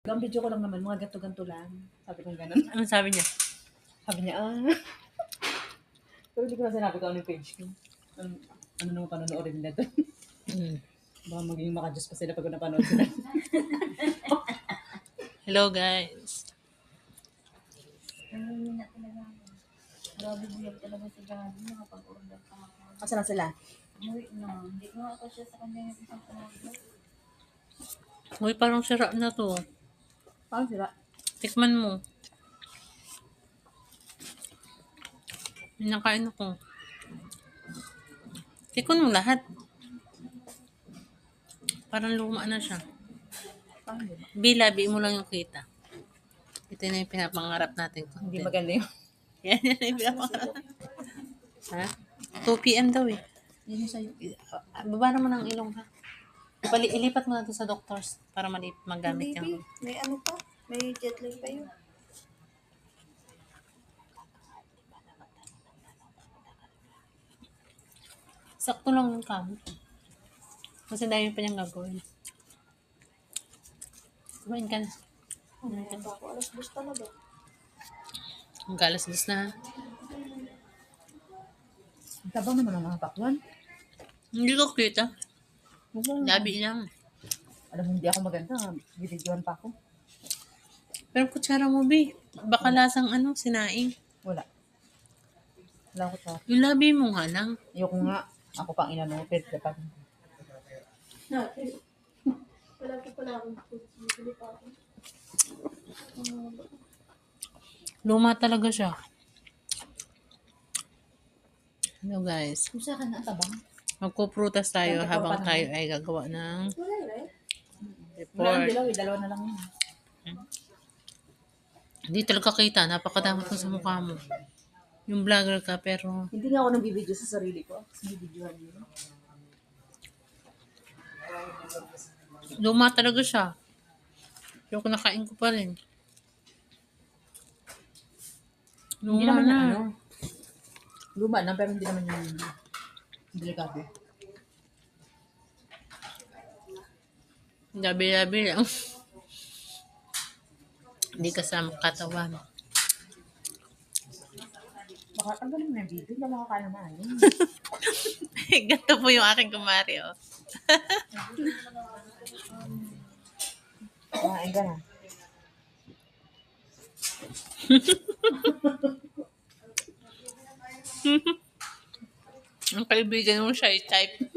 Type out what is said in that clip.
Ang video ko lang naman, mga ganto-ganto lang. Sabi ko gano'n. Ano sabi niya? Sabi niya, Pero hindi ko na sinabi ko ano yung page ko. Ano naman panonoodin nila doon. Baka maging makadiyos pa sila pag napanood sila. Hello guys. Grabe biyag talaga si Gabi, nakapag-order pa ako. Asa na sila? Umuwi na, hindi ko nga ako siya sa kanya yung isang order. Uy, parang sira na to. Paano sila? Tikman mo. Nakain ako. Tikman mo lahat. Parang luma na siya. Paano diba? Bilabi mo lang yung kita. Ito na yung pinapangarap natin. Hindi maganda yun. Yan yung pinapangarap. Ha? 2 p.m. daw eh. Yan yung sa'yo. Baba naman ang ilong ha. Ilipat mo na to sa doctors para magamit Baby, yung... may ano pa? May jet lag pa yun. Sakto lang yung kamot. Kasi dahil pa niyang gagawin. Kumain ka na. Ano pa ako? Alas 2 talaga. Ang galas-gas na. Ang tabang naman ang mga pakwan. Hindi ko kita. Labi lang. Alam mo, hindi ako maganda. Bibidyohan pa ako. Pero kutsara mo, Bi. Baka lasang sinaing. Wala. Wala ko sa... Yung labi mo nga lang. Ayoko nga. Ako pang inano. Pero dapat. Wala pa pala akong food. Bibili pa ako. Luma talaga siya. Hello guys. Kung sa akin na ang tabang. Magpuprutas tayo Teka, habang paano? tayo ay gagawa ng Wala rin. Wala ang report. dilaw. Dalawa na lang yun. Hindi talaga kita. Napakadamot mo sa mukha mo. Yung vlogger ka pero Hindi nga ako nagbibideo sa sarili ko. Bibidyohan yun. luma talaga siya. Pero kinakain ko pa rin. Hindi Luma naman na. yung ano. Luma na, pero hindi naman yung delikado. Labi-labi lang. Hindi kasama katawan. Baka tanggalin mo na yung video. Hindi makakain naman. Ganito po yung aking kumari, oh. Kumain ka na. Ang kaibigan mo siya, i-type.